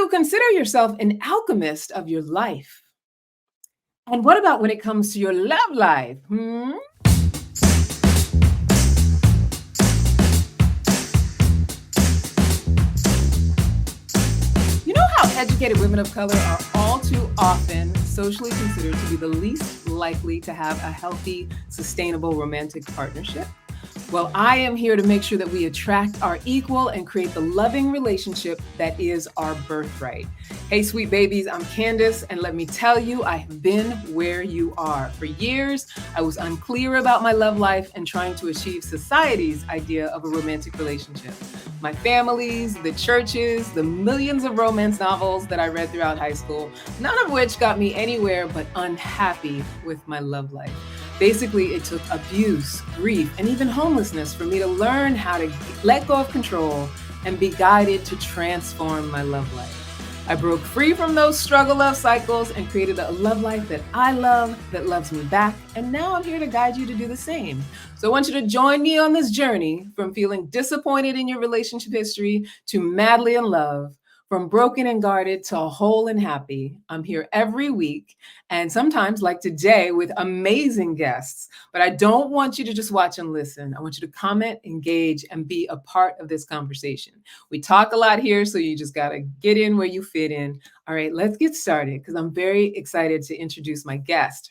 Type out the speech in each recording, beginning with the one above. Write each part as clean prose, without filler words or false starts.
you consider yourself an alchemist of your life? And what about when it comes to your love life? You know how educated women of color are all too often socially considered to be the least likely to have a healthy, sustainable romantic partnership? Well, I am here to make sure that we attract our equal and create the loving relationship that is our birthright. Hey, sweet babies, I'm Candice, and let me tell you, I have been where you are. For years, I was unclear about my love life and trying to achieve society's idea of a romantic relationship. My families, the churches, the millions of romance novels that I read throughout high school, none of which got me anywhere but unhappy with my love life. Basically, it took abuse, grief, and even homelessness for me to learn how to let go of control and be guided to transform my love life. I broke free from those struggle love cycles and created a love life that I love, that loves me back. And now I'm here to guide you to do the same. So I want you to join me on this journey from feeling disappointed in your relationship history to madly in love. From broken and guarded to whole and happy. I'm here every week and sometimes, like today, with amazing guests. But I don't want you to just watch and listen. I want you to comment, engage, and be a part of this conversation. We talk a lot here, so you just got to get in where you fit in. All right, let's get started because I'm very excited to introduce my guest.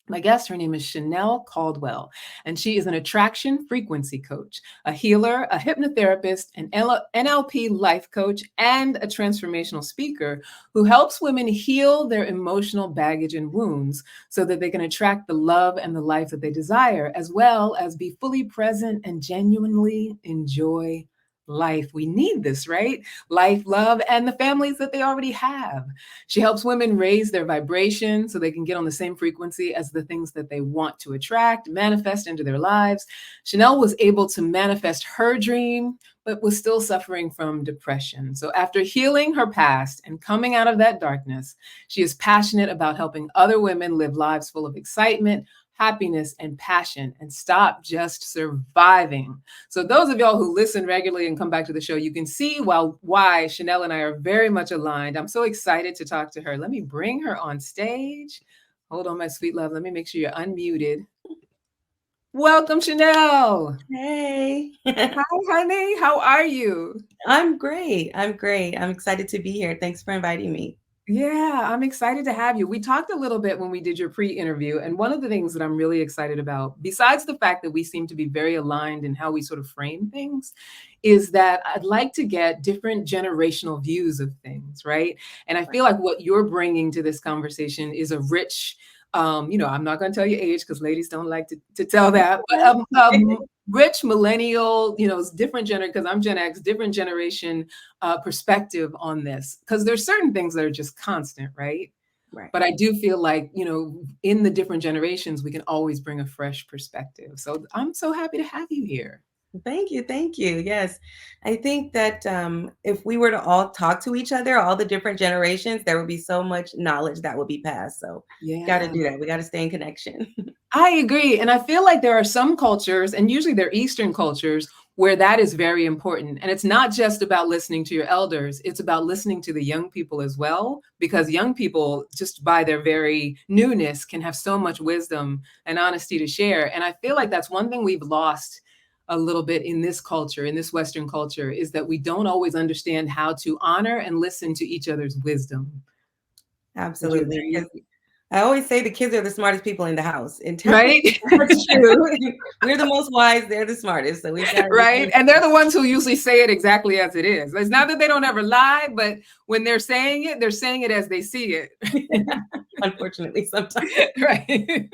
My guest, her name is Chanel Caldwell, and she is an attraction frequency coach, a healer, a hypnotherapist, an NLP life coach, and a transformational speaker who helps women heal their emotional baggage and wounds so that they can attract the love and the life that they desire, as well as be fully present and genuinely enjoy life. We need this, right? Life, love, and the families that they already have. She helps women raise their vibration so they can get on the same frequency as the things that they want to attract, manifest into their lives. Chanel was able to manifest her dream, but was still suffering from depression. So after healing her past and coming out of that darkness, she is passionate about helping other women live lives full of excitement, happiness, and passion, and stop just surviving. So those of y'all who listen regularly and come back to the show, you can see why Chanel and I are very much aligned. I'm so excited to talk to her. Let me bring her on stage. Hold on, my sweet love. Let me make sure you're unmuted. Welcome, Chanel. Hey. Hi, honey. How are you? I'm great. I'm excited to be here. Thanks for inviting me. Yeah, I'm excited to have you. We talked a little bit when we did your pre-interview, and one of the things that I'm really excited about, besides the fact that we seem to be very aligned in how we sort of frame things, is that I'd like to get different generational views of things, right? And I feel like what you're bringing to this conversation is a rich, I'm not going to tell your age because ladies don't like to tell that, but rich millennial, different because I'm Gen X, different generation perspective on this, because there's certain things that are just constant, right? But I do feel like, in the different generations, we can always bring a fresh perspective. So I'm so happy to have you here. Thank you. Yes, I think that if we were to all talk to each other, all the different generations, there would be so much knowledge that would be passed. So got to do that. We got to stay in connection. I agree. And I feel like there are some cultures, and usually they're Eastern cultures, where that is very important. And it's not just about listening to your elders, it's about listening to the young people as well, because young people, just by their very newness, can have so much wisdom and honesty to share. And I feel like that's one thing we've lost a little bit in this culture, in this Western culture, is that we don't always understand how to honor and listen to each other's wisdom. Absolutely. I always say the kids are the smartest people in the house. Right? That's true. We're the most wise. They're the smartest. So right. And they're the ones who usually say it exactly as it is. It's not that they don't ever lie, but when they're saying it as they see it. Unfortunately, sometimes. Right.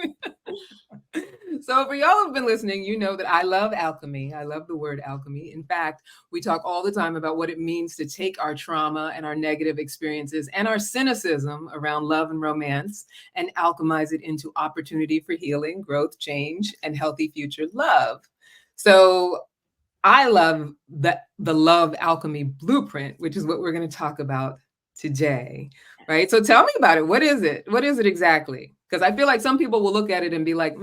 So for y'all who've been listening, you know that I love alchemy. I love the word alchemy. In fact, we talk all the time about what it means to take our trauma and our negative experiences and our cynicism around love and romance and alchemize it into opportunity for healing, growth, change, and healthy future love. So I love the Love Alchemy Blueprint, which is what we're going to talk about today, right? So tell me about it. What is it? What is it exactly? Because I feel like some people will look at it and be like,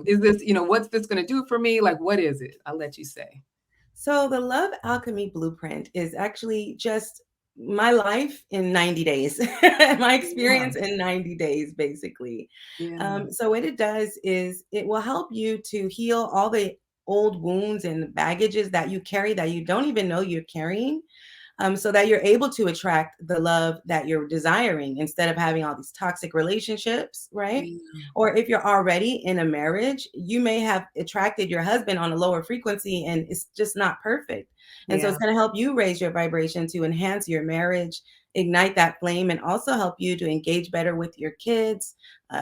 is this, what's this going to do for me? Like, what is it? I'll let you say. So the Love Alchemy Blueprint is actually just my life in 90 days, my Yeah. experience in 90 days, basically. Yeah. So what it does is it will help you to heal all the old wounds and baggages that you carry that you don't even know you're carrying, so that you're able to attract the love that you're desiring instead of having all these toxic relationships, right? Yeah. Or if you're already in a marriage, you may have attracted your husband on a lower frequency and it's just not perfect. And so Yeah. it's going to help you raise your vibration to enhance your marriage, ignite that flame, and also help you to engage better with your kids,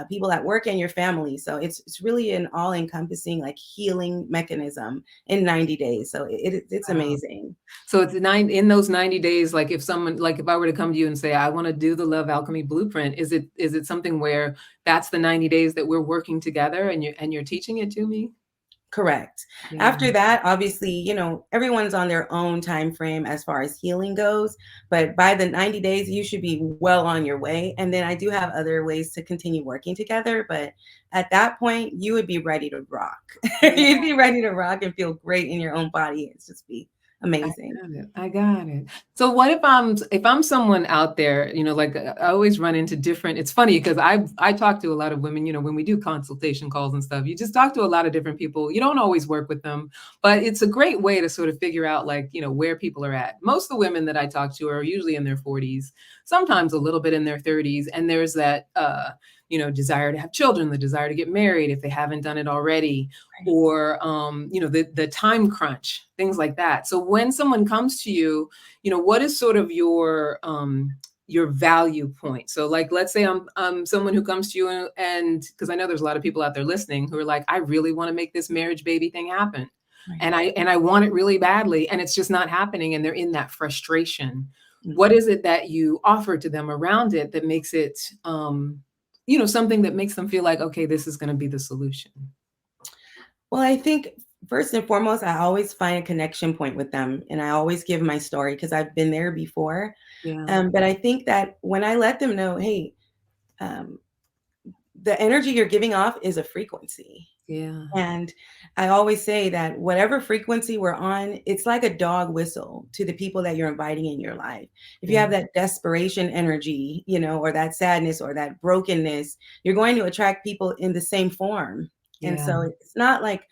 people at work, and your family. So it's really an all encompassing like healing mechanism in 90 days. So it's Wow. amazing. So it's in those 90 days, like if someone, like if I were to come to you and say, I want to do the Love Alchemy Blueprint, is it something where that's the 90 days that we're working together and you're teaching it to me? Correct. Yeah. After that, obviously, everyone's on their own time frame as far as healing goes, but by the 90 days, you should be well on your way. And then I do have other ways to continue working together, but at that point, you would be ready to rock. Yeah. You'd be ready to rock and feel great in your own body. It's just be I amazing. got it. I got it. So what if I'm someone out there, like I always run into different, it's funny because I talk to a lot of women, when we do consultation calls and stuff, you just talk to a lot of different people. You don't always work with them, but it's a great way to sort of figure out like, where people are at. Most of the women that I talk to are usually in their 40s, sometimes a little bit in their 30s. And there's that desire to have children, the desire to get married if they haven't done it already, Right. or the time crunch, things like that. So when someone comes to you, what is sort of your value point? So like, let's say I'm someone who comes to you and because I know there's a lot of people out there listening who are like, I really want to make this marriage baby thing happen. Right. And I want it really badly and it's just not happening and they're in that frustration. What Mhm. is it that you offer to them around it that makes it something that makes them feel like, okay, this is going to be the solution? Well, I think first and foremost, I always find a connection point with them and I always give my story because I've been there before. Yeah. But I think that when I let them know, hey, um, the energy you're giving off is a frequency. Yeah. And I always say that whatever frequency we're on, it's like a dog whistle to the people that you're inviting in your life. If you Yeah. have that desperation energy, or that sadness or that brokenness, you're going to attract people in the same form. And Yeah. so it's not like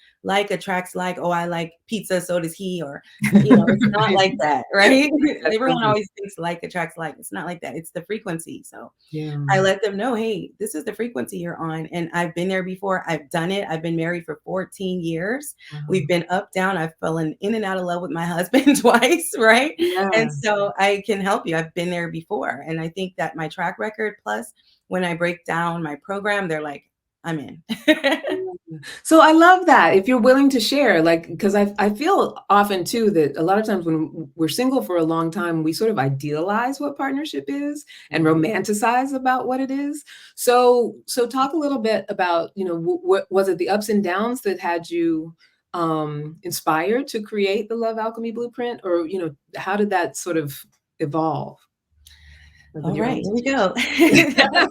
attracts like, oh, I like pizza, so does he, or it's not like that, right? Everyone Definitely. always thinks like attracts like. It's not like that. It's the frequency. So Yeah. I let them know, hey, this is the frequency you're on. And I've been there before. I've done it. I've been married for 14 years. Wow. We've been up, down. I've fallen in and out of love with my husband twice, right? And Yeah. so I can help you. I've been there before. And I think that my track record, plus when I break down my program, they're like, I'm in. So I love that. If you're willing to share, like, because I feel often too that a lot of times when we're single for a long time, we sort of idealize what partnership is and Mhm. romanticize about what it is. So talk a little bit about, what was it, the ups and downs that had you inspired to create the Love Alchemy Blueprint, or how did that sort of evolve? Like with All your right, own here we story. go.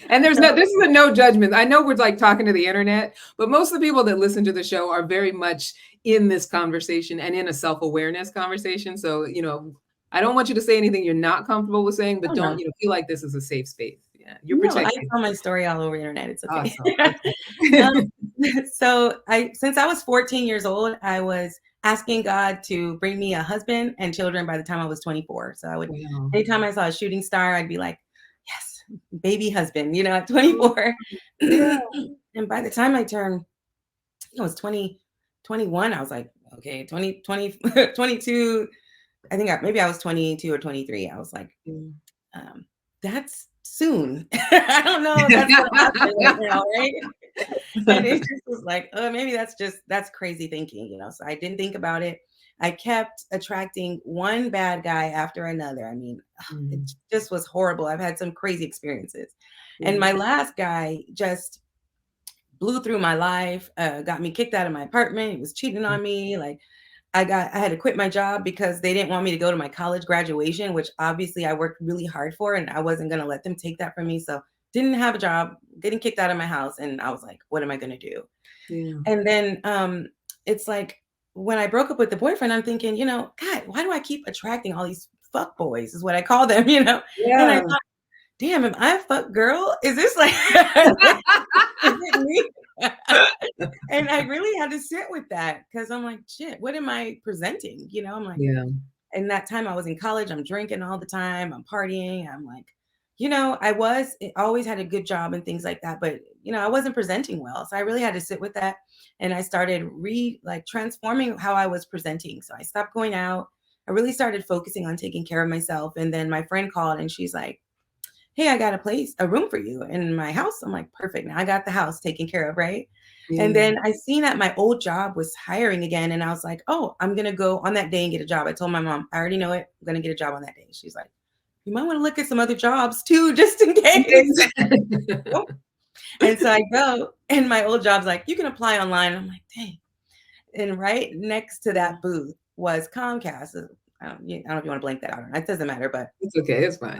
And this is a no judgment. I know we're like talking to the internet, but most of the people that listen to the show are very much in this conversation and in a self-awareness conversation. So, I don't want you to say anything you're not comfortable with saying, but Oh, don't, no. feel like this is a safe space. Yeah, you're No, I protected. tell my story all over the internet. It's okay. Awesome. Um, Okay. so since I was 14 years old, I was asking God to bring me a husband and children by the time I was 24. So Wow. anytime I saw a shooting star, I'd be like, yes, baby husband, at 24. Yeah. And by the time I turned, it was 2021, I was like, okay, 22. I think maybe I was 22 or 23. I was like, Mm. that's soon. I don't know if that's gonna happen right now, right? And it just was like, oh, maybe that's crazy thinking, So I didn't think about it. I kept attracting one bad guy after another. I mean, it Mm. just was horrible. I've had some crazy experiences. And Yeah. my last guy just blew through my life, got me kicked out of my apartment. He was cheating on me. Like I had to quit my job because they didn't want me to go to my college graduation, which obviously I worked really hard for, and I wasn't going to let them take that from me. So didn't have a job, getting kicked out of my house. And I was like, what am I going to do? Yeah. And then it's like when I broke up with the boyfriend, I'm thinking, God, why do I keep attracting all these fuck boys is what I call them, And I Yeah. thought, damn, am I a fuck girl? Is this like, is it me? And I really had to sit with that because I'm like, shit, what am I presenting? I'm like, Yeah. in that time I was in college, I'm drinking all the time, I'm partying, I'm like, always had a good job and things like that, but I wasn't presenting well. So I really had to sit with that. And I started transforming how I was presenting. So I stopped going out. I really started focusing on taking care of myself. And then my friend called and she's like, hey, I got a room for you in my house. I'm like, perfect. Now I got the house taken care of, right? And Yeah. then I seen that my old job was hiring again. And I was like, oh, I'm going to go on that day and get a job. I told my mom, I already know it. I'm going to get a job on that day. She's like, you might want to look at some other jobs too, just in case. Nope. And so I go, and my old job's like, you can apply online. I'm like, dang. And right next to that booth was Comcast. I don't know if you want to blank that out. It doesn't matter, but It's okay. It's fine.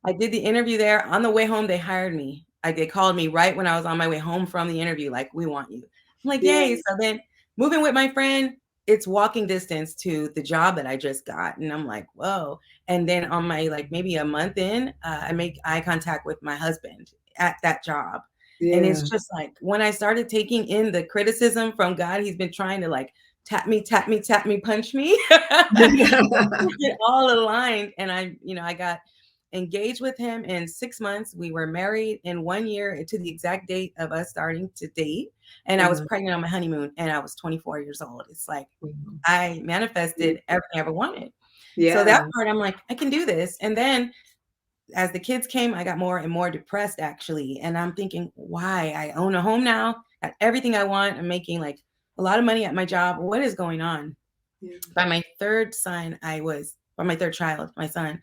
I did the interview there. On the way home, they hired me. They called me right when I was on my way home from the interview, like, we want you. I'm like, Yeah. yay. So then moving with my friend, it's walking distance to the job that I just got. And I'm like, whoa. And then on my, like, maybe a month in, I make eye contact with my husband at that job. And Yeah. it's just like, when I started taking in the criticism from God, he's been trying to like tap me, tap me, tap me, punch me, get all aligned. And I got engaged with him in 6 months. We were married in 1 year to the exact date of us starting to date. And I was pregnant on my honeymoon and I was 24 years old. It's like I manifested everything I ever wanted. So that Yeah. part, I'm like, I can do this. And then as the kids came, I got more and more depressed actually. And I'm thinking, why? I own a home now, got everything I want. I'm making like a lot of money at my job. What is going on? Yeah. By my third child, my son,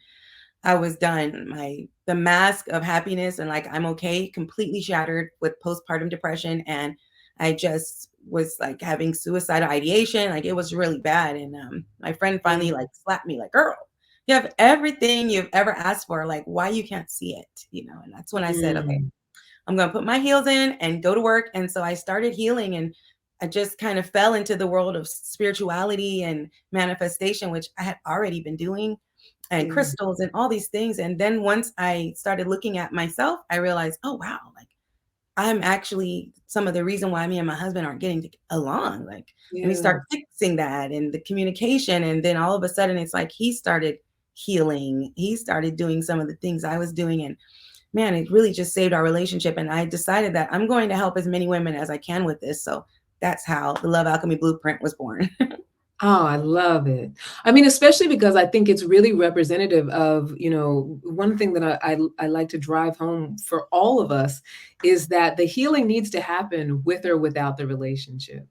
I was done. The mask of happiness and like I'm okay completely shattered with postpartum depression. And I just was like having suicidal ideation. Like it was really bad. And my friend finally like slapped me like, girl, you have everything you've ever asked for. Like why you can't see it, And that's when I said, okay, I'm going to put my heels in and go to work. And so I started healing and I just kind of fell into the world of spirituality and manifestation, which I had already been doing, and crystals and all these things. And then once I started looking at myself, I realized, oh, wow, like I'm actually some of the reason why me and my husband aren't getting along. Like, and we start fixing that and the communication. And then all of a sudden it's like he started healing. He started doing some of the things I was doing. And man, it really just saved our relationship. And I decided that I'm going to help as many women as I can with this. So that's how the Love Alchemy Blueprint was born. Oh, I love it. I mean, especially because I think it's really representative of, one thing that I like to drive home for all of us is that the healing needs to happen with or without the relationship,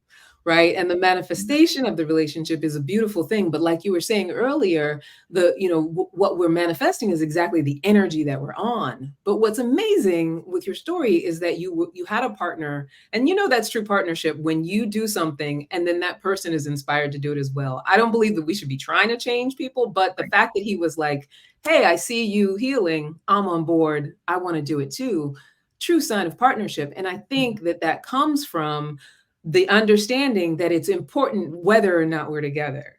right? And the manifestation of the relationship is a beautiful thing. But like you were saying earlier, what we're manifesting is exactly the energy that we're on. But what's amazing with your story is that you had a partner, and that's true partnership when you do something and then that person is inspired to do it as well. I don't believe that we should be trying to change people, but the fact that he was like, hey, I see you healing, I'm on board, I want to do it too, true sign of partnership. And I think that comes from the understanding that it's important whether or not we're together.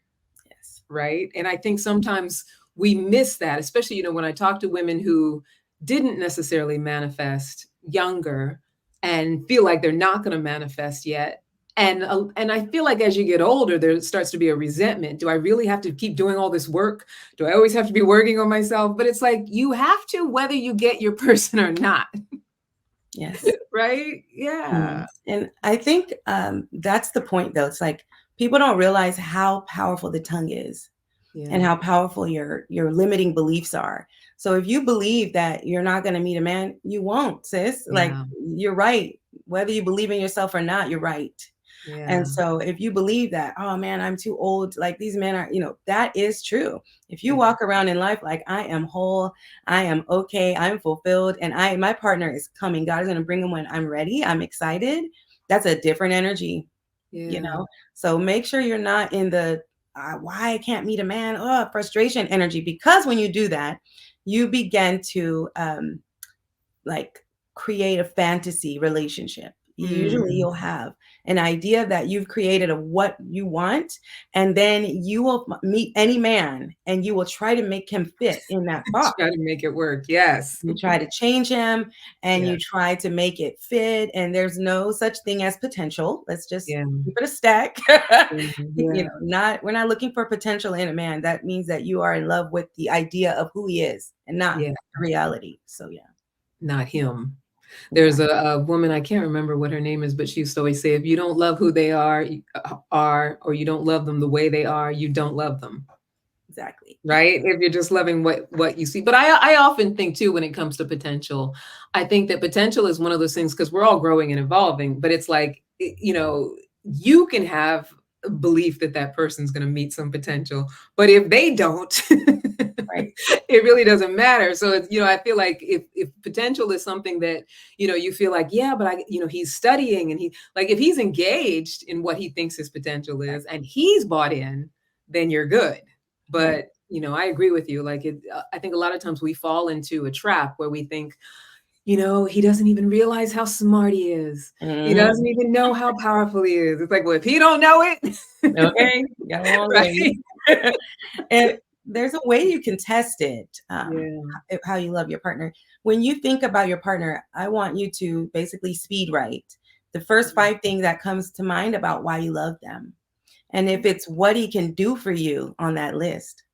Yes. Right. And I think sometimes we miss that, especially, when I talk to women who didn't necessarily manifest younger and feel like they're not going to manifest yet. And I feel like as you get older, there starts to be a resentment. Do I really have to keep doing all this work? Do I always have to be working on myself? But it's like you have to, whether you get your person or not. Yes. Right? Yeah. And I think that's the point, though. It's like people don't realize how powerful the tongue is and how powerful your limiting beliefs are. So if you believe that you're not going to meet a man, you won't, sis. Like you're right. Whether you believe in yourself or not, you're right. And so if you believe that, oh man, I'm too old, like these men are, that is true. If you walk around in life like I am whole, I am okay, I'm fulfilled, and my partner is coming. God is going to bring him when I'm ready. I'm excited. That's a different energy, So make sure you're not in the why I can't meet a man, frustration energy, because when you do that, you begin to like create a fantasy relationship. usually Mm. you'll have an idea that you've created of what you want, and then you will meet any man and you will try to make him fit in that box. Try to make it work. Yes. You try to change him and Yeah. you try to make it fit, and there's no such thing as potential. Let's just Yeah. keep it a stack. Yeah. Not we're not looking for potential in a man. That means that you are in love with the idea of who he is and not Yeah. reality. So yeah, Not him. There's exactly. a woman, I can't remember what her name is, but she used to always say, if you don't love who they are, or you don't love them the way they are, you don't love them. Exactly. Right? If you're just loving what you see. But I often think too, when it comes to potential, I think that potential is one of those things because we're all growing and evolving, but it's like, you can have a belief that that person's going to meet some potential, but if they don't, Right. it really doesn't matter. So it's, I feel like if potential is something that, you feel like, yeah, but he's studying and if he's engaged in what he thinks his potential is and he's bought in, then you're good. Right. But, I agree with you. I think a lot of times we fall into a trap where we think, he doesn't even realize how smart he is. He Mhm. doesn't even know how powerful he is. It's like, well, if he don't know it, Okay. Got a long way. right? And there's a way you can test it, Yeah. how you love your partner. When you think about your partner, I want you to basically speed write the first 5 things that comes to mind about why you love them. And if it's what he can do for you on that list,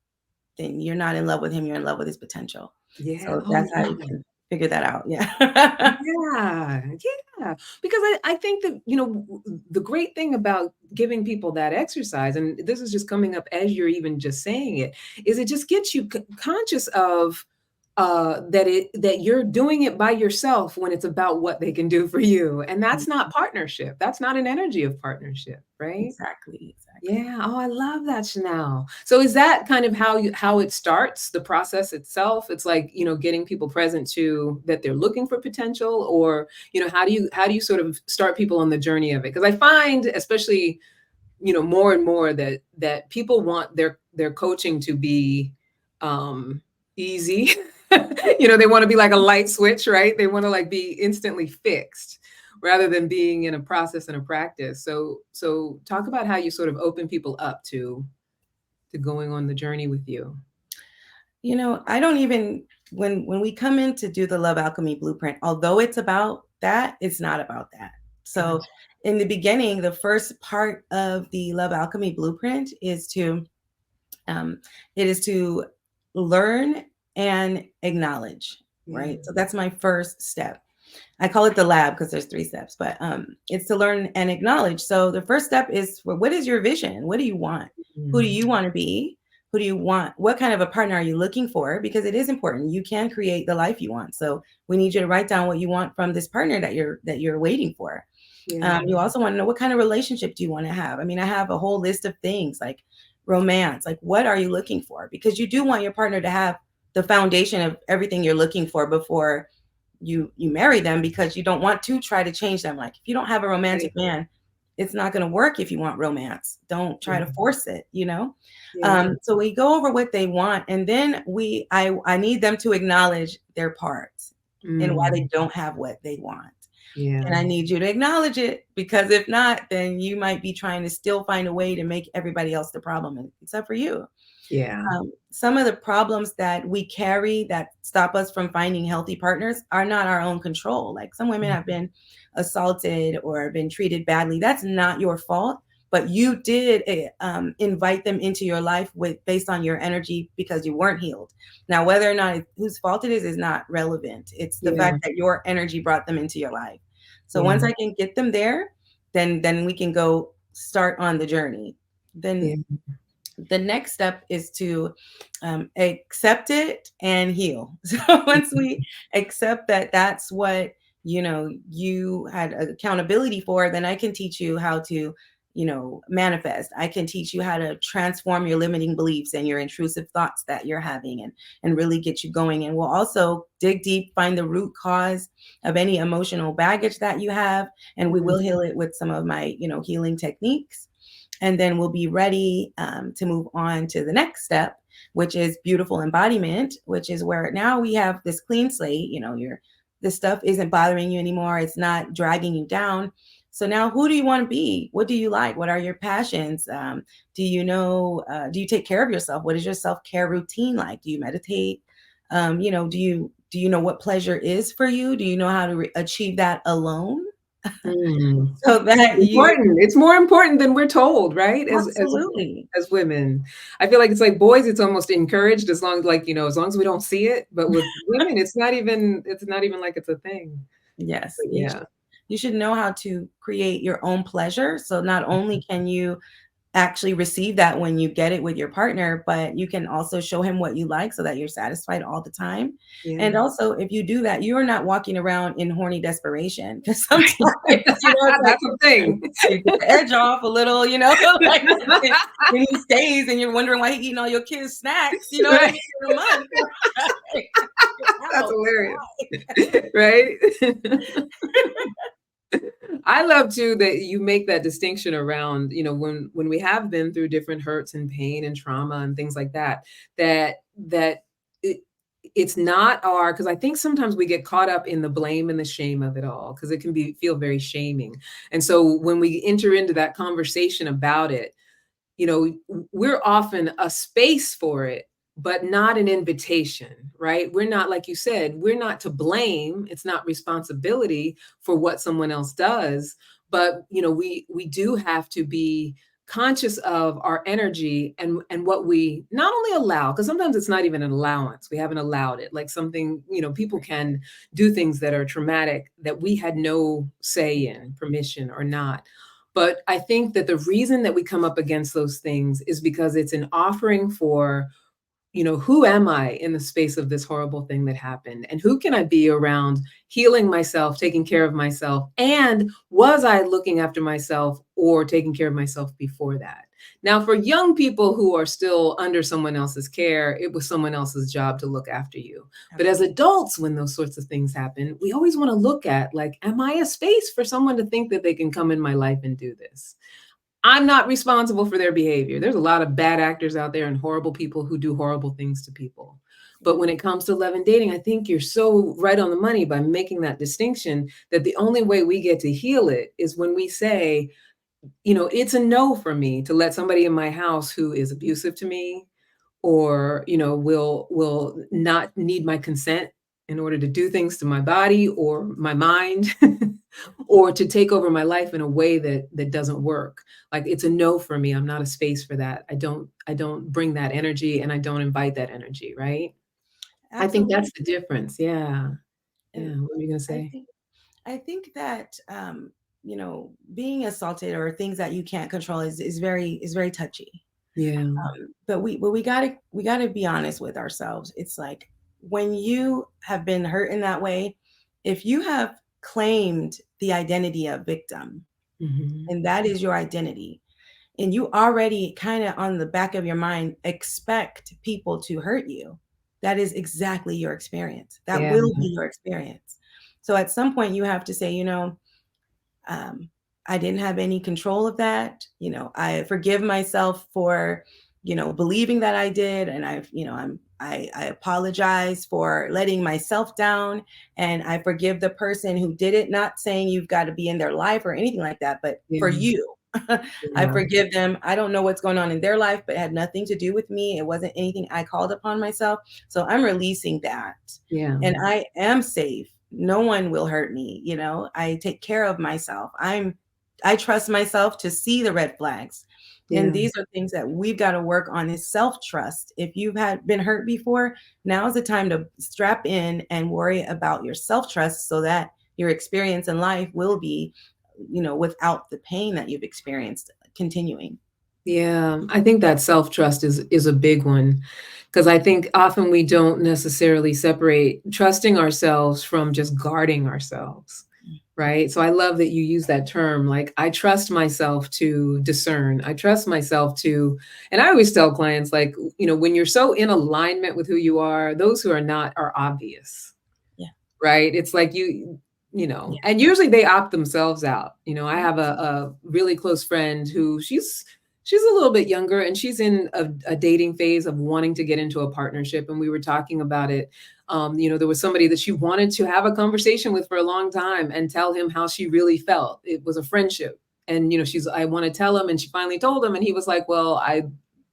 then you're not in love with him, you're in love with his potential. Yeah. So Oh, that's how you yeah. can figure that out. Yeah. Yeah, yeah. Because I think that, the great thing about giving people that exercise, and this is just coming up as you're even just saying it, is it just gets you conscious of that you're doing it by yourself when it's about what they can do for you. And that's not partnership. That's not an energy of partnership, right? Exactly, exactly. Yeah. Oh, I love that, Chanel. So is that kind of how it starts, the process itself? It's like, getting people present to that they're looking for potential, or, how do you sort of start people on the journey of it? Because I find, especially, more and more that people want their coaching to be easy. They want to be like a light switch, right? They want to like be instantly fixed rather than being in a process and a practice. So talk about how you sort of open people up to going on the journey with you. I don't even when we come in to do the Love Alchemy Blueprint, although it's about that, it's not about that. So Gotcha. in the beginning, the first part of the Love Alchemy Blueprint is um, to learn and acknowledge, Yeah. right? So that's my first step. I call it the lab because there's 3 steps, but it's to learn and acknowledge. So the first step is, what is your vision? What do you want? Who do Mm. you want to be? Who do you want? What kind of a partner are you looking for? Because it is important. You can create the life you want. So we need you to write down what you want from this partner that you're waiting for. Yeah. You also want to know, what kind of relationship do you want to have? I mean, I have a whole list of things like romance. Like, what are you looking for? Because you do want your partner to have the foundation of everything you're looking for before you marry them, because you don't want to try to change them. Like, if you don't have a romantic Right. man, it's not going to work. If you want romance, don't try to Yeah. force it. Yeah. So we go over what they want, and then I need them to acknowledge their parts and why they Mm. don't have what they want. Yeah. And I need you to acknowledge it, because if not, then you might be trying to still find a way to make everybody else the problem, except for you. Yeah. Some of the problems that we carry that stop us from finding healthy partners are not our own control. Like, some women have been assaulted or been treated badly. That's not your fault, but you did invite them into your life based on your energy because you weren't healed. Now, whether or not whose fault it is not relevant. It's the Yeah. fact that your energy brought them into your life. So Yeah. once I can get them there, then we can go start on the journey. Then Yeah. the next step is to accept it and heal. So once we accept that that's what you had accountability for, then I can teach you how to manifest. I can teach you how to transform your limiting beliefs and your intrusive thoughts that you're having, and really get you going. And we'll also dig deep, find the root cause of any emotional baggage that you have, and we Mhm. will heal it with some of my healing techniques. And then we'll be ready to move on to the next step, which is beautiful embodiment, which is where now we have this clean slate. You're this stuff isn't bothering you anymore. It's not dragging you down. So now who do you want to be? What do you like? What are your passions? Do you know, do you take care of yourself? What is your self-care routine like? Do you meditate? Do you know what pleasure is for you? Do you know how to achieve that alone? So that you Important. It's more important than we're told, right? absolutely. As women, I feel like it's like boys. It's almost encouraged as long as as long as we don't see it. But with women, it's not even. It's not even like it's a thing. Yes, But yeah. you should know how to create your own pleasure. So not only can you actually receive that when you get it with your partner, but you can also show him what you like so that you're satisfied all the time. Yeah. And also, if you do that, you're not walking around in horny desperation, because sometimes, it's That's like a thing. you get the edge off a little, like when he stays and you're wondering why he eating all your kids' snacks, what I mean, in a month. That's hilarious. Right? I love too that you make that distinction around, when we have been through different hurts and pain and trauma and things like that, that it's not because I think sometimes we get caught up in the blame and the shame of it all, because it can feel very shaming. And so when we enter into that conversation about it, we're often a space for it, but not an invitation, right? We're not, like you said, we're not to blame. It's not responsibility for what someone else does. But, we do have to be conscious of our energy and what we not only allow, because sometimes it's not even an allowance. We haven't allowed it. Like something, people can do things that are traumatic that we had no say in, permission or not. But I think that the reason that we come up against those things is because it's an offering for, who am I in the space of this horrible thing that happened? And who can I be around healing myself, taking care of myself? And was I looking after myself or taking care of myself before that? Now, for young people who are still under someone else's care, it was someone else's job to look after you. But as adults, when those sorts of things happen, we always want to look at, like, am I a space for someone to think that they can come in my life and do this? I'm not responsible for their behavior. There's a lot of bad actors out there and horrible people who do horrible things to people. But when it comes to love and dating, I think you're so right on the money by making that distinction, that the only way we get to heal it is when we say, it's a no for me to let somebody in my house who is abusive to me, or, will not need my consent in order to do things to my body or my mind, or to take over my life in a way that doesn't work. Like, it's a no for me. I'm not a space for that. I don't bring that energy, and I don't invite that energy, right? Absolutely. I think that's the difference. Yeah. Yeah. What are you gonna say? I think that being assaulted or things that you can't control is very touchy. Yeah. But we gotta be honest with ourselves. It's like, when you have been hurt in that way, if you have claimed the identity of victim, and that is your identity, and you already kind of on the back of your mind expect people to hurt you, that is exactly your experience. That will be your experience. So at some point you have to say, I didn't have any control of that. I forgive myself for, believing that I did. And I apologize for letting myself down. And I forgive the person who did it, not saying you've got to be in their life or anything like that, but for you, I forgive them. I don't know what's going on in their life, but it had nothing to do with me. It wasn't anything I called upon myself. So I'm releasing that. Yeah. And I am safe. No one will hurt me. I take care of myself. I trust myself to see the red flags. Yeah. And these are things that we've got to work on, is self-trust. If you've been hurt before, now is the time to strap in and worry about your self-trust, so that your experience in life will be, without the pain that you've experienced continuing. Yeah, I think that self-trust is a big one, because I think often we don't necessarily separate trusting ourselves from just guarding ourselves, right? So I love that you use that term, like, I trust myself to discern. I trust myself to, and I always tell clients, like, when you're so in alignment with who you are, those who are not are obvious. Yeah. Right? It's like and usually they opt themselves out. I have a really close friend who she's She's a little bit younger, and she's in a dating phase of wanting to get into a partnership. And we were talking about it. There was somebody that she wanted to have a conversation with for a long time and tell him how she really felt. It was a friendship. And, I want to tell him. And she finally told him, and he was like, well, I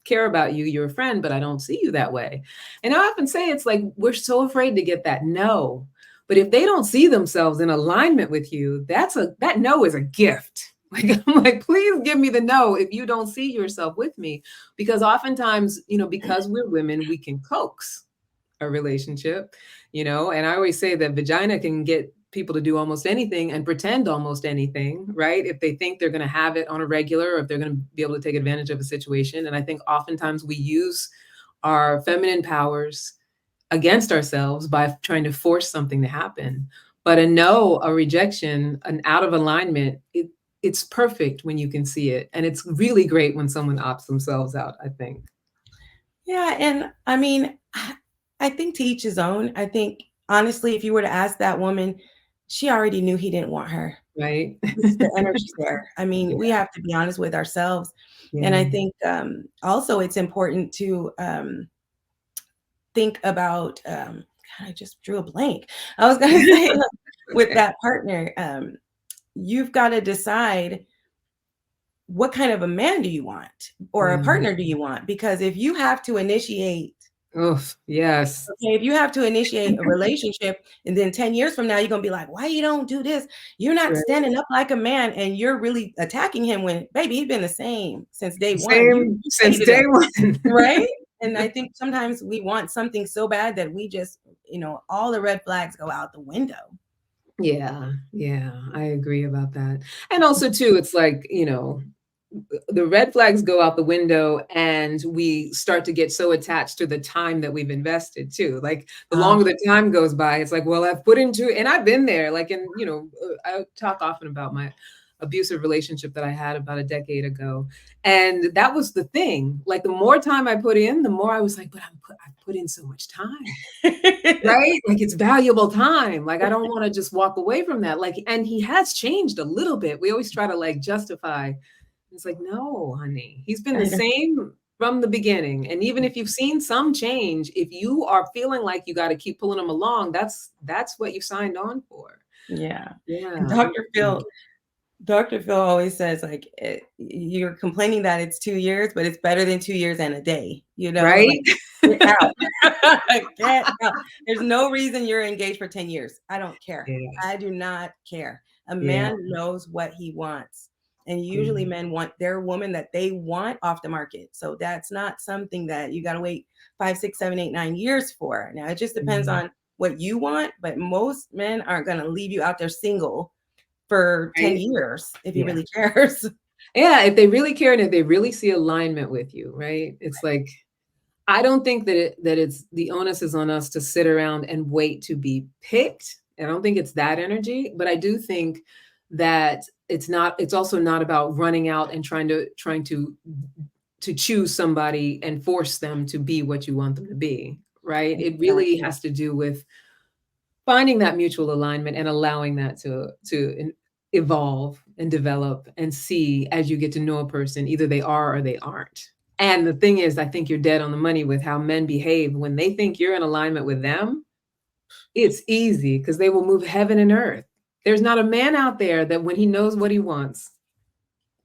care about you. You're a friend, but I don't see you that way. And I often say, it's like, we're so afraid to get that no. But if they don't see themselves in alignment with you, that no is a gift. Like, I'm like, please give me the no if you don't see yourself with me. Because oftentimes, because we're women, we can coax a relationship, and I always say that vagina can get people to do almost anything and pretend almost anything, right? If they think they're going to have it on a regular, or if they're going to be able to take advantage of a situation. And I think oftentimes we use our feminine powers against ourselves by trying to force something to happen. But a no, a rejection, an out of alignment, it's perfect when you can see it. And it's really great when someone opts themselves out, I think. Yeah. And I mean, I think to each his own. I think, honestly, if you were to ask that woman, she already knew he didn't want her. Right. The energy's there. I mean, we have to be honest with ourselves. Yeah. And I think also it's important to think about, I just drew a blank. I was going to say, with that partner, you've got to decide, what kind of a man do you want, or a partner do you want? Because if you have to initiate, yes. Okay, if you have to initiate a relationship, and then 10 years from now, you're going to be like, why you don't do this? You're not standing up like a man, and you're really attacking him when, baby, he's been the same since day one. You Since day one. Right? And I think sometimes we want something so bad that we just, all the red flags go out the window. Yeah, I agree about that. And also too, it's like, the red flags go out the window, and we start to get so attached to the time that we've invested too. Like, the longer the time goes by, it's like, well, I've put into, and I've been there. Like, I talk often about my abusive relationship that I had about a decade ago. And that was the thing. Like, the more time I put in, the more I was like, but I've put in so much time, right? Like, it's valuable time. Like, I don't want to just walk away from that. Like, and he has changed a little bit. We always try to like justify. It's like, no, honey, he's been the same from the beginning. And even if you've seen some change, if you are feeling like you got to keep pulling him along, that's what you signed on for. Yeah. Yeah. Dr. Phil always says, like, you're complaining that it's 2 years, but it's better than 2 years and a day, Right? Like, get out. Get out. There's no reason you're engaged for 10 years. I don't care. Yes. I do not care. A man knows what he wants. And usually men want their woman that they want off the market. So that's not something that you got to wait 5, 6, 7, 8, 9 years for. Now, it just depends on what you want. But most men aren't going to leave you out there single for 10 years if he really cares. Yeah, if they really care, and if they really see alignment with you, right? It's like, I don't think that it's the onus is on us to sit around and wait to be picked. I don't think it's that energy, but I do think that it's also not about running out and trying to choose somebody and force them to be what you want them to be, right? Exactly. It really has to do with finding that mutual alignment and allowing that to evolve and develop and see as you get to know a person, either they are or they aren't. And the thing is, I think you're dead on the money with how men behave when they think you're in alignment with them. It's easy because they will move heaven and earth. There's not a man out there that when he knows what he wants,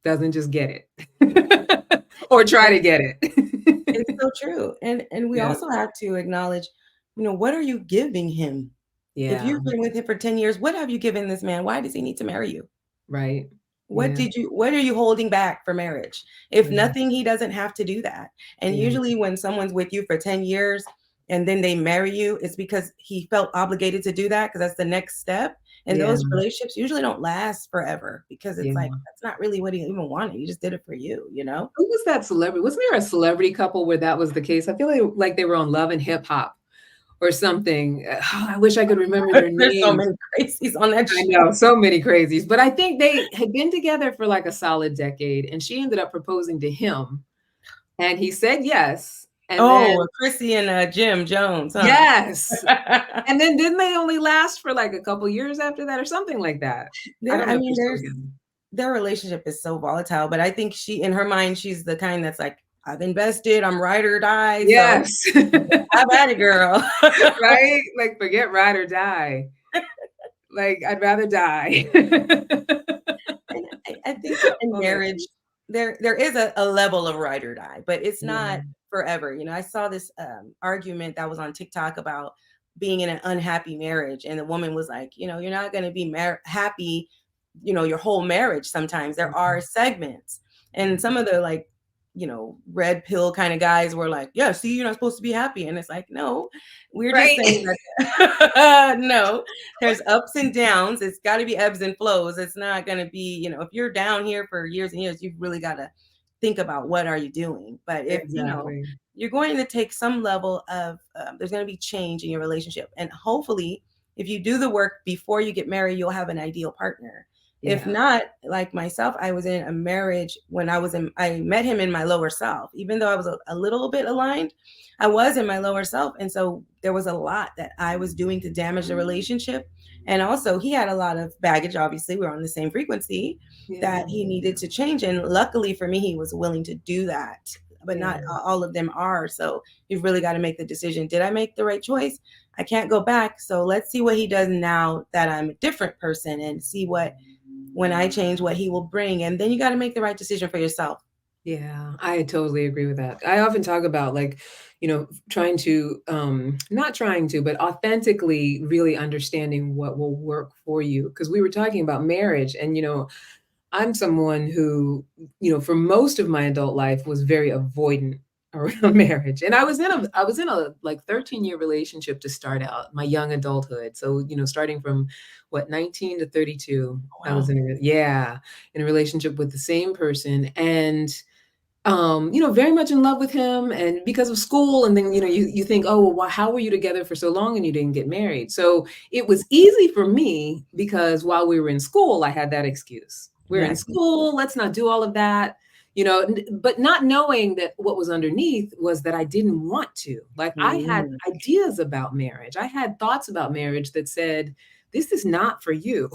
doesn't just get it or try to get it. It's so true. And we also have to acknowledge, what are you giving him? Yeah. If you've been with him for 10 years, what have you given this man? Why does he need to marry you? Right. What are you holding back for marriage? If nothing, he doesn't have to do that. And usually when someone's with you for 10 years and then they marry you, it's because he felt obligated to do that, because that's the next step. And those relationships usually don't last forever, because it's like, that's not really what he even wanted. He just did it for you, Who was that celebrity? Wasn't there a celebrity couple where that was the case? I feel like they were on Love and Hip Hop or something. Oh, I wish I could remember their names. There's so many crazies on that show. I know, so many crazies. But I think they had been together for like a solid decade, and she ended up proposing to him, and he said yes. And then, Chrissy and Jim Jones. Huh? Yes. And then didn't they only last for like a couple years after that or something like that? their relationship is so volatile, but I think she, in her mind, she's the kind that's like, I've invested, I'm ride or die. Yes. So I've had a girl. Right? Like, forget ride or die. Like, I'd rather die. And I think that in marriage, there is a level of ride or die, but it's not forever. You know, I saw this argument that was on TikTok about being in an unhappy marriage, and the woman was like, you know, you're not going to be happy, you know, your whole marriage. Sometimes there are segments, and some of the like, you know, red pill kind of guys were like, yeah, see, you're not supposed to be happy, and it's like, no, we're just saying that no, there's ups and downs. It's got to be ebbs and flows. It's not going to be, you know, if you're down here for years and years, you've really got to think about what are you doing. But if, you know, you're going to take some level of, there's going to be change in your relationship. And hopefully, if you do the work before you get married, you'll have an ideal partner. If not, like myself, I was in a marriage when I met him in my lower self. Even though I was a little bit aligned, I was in my lower self. And so there was a lot that I was doing to damage the relationship. And also, he had a lot of baggage. Obviously, we were on the same frequency that he needed to change. And luckily for me, he was willing to do that. But not all of them are. So you've really got to make the decision. Did I make the right choice? I can't go back. So let's see what he does now that I'm a different person, and see what, when I change, what he will bring. And then you got to make the right decision for yourself. Yeah, I totally agree with that. I often talk about, like, you know, trying to, not trying to, but authentically really understanding what will work for you. Because we were talking about marriage, and, you know, I'm someone who, you know, for most of my adult life was very avoidant around marriage. And I was in a like 13-year relationship to start out my young adulthood. So, you know, starting from what, 19 to 32, Wow. I was in a relationship with the same person. And you know, very much in love with him, and because of school. And then, you know, you think, oh, well, how were you together for so long and you didn't get married? So it was easy for me because while we were in school, I had that excuse. We're in school, let's not do all of that, you know, but not knowing that what was underneath was that I didn't want to. Like, I had ideas about marriage. I had thoughts about marriage that said, this is not for you.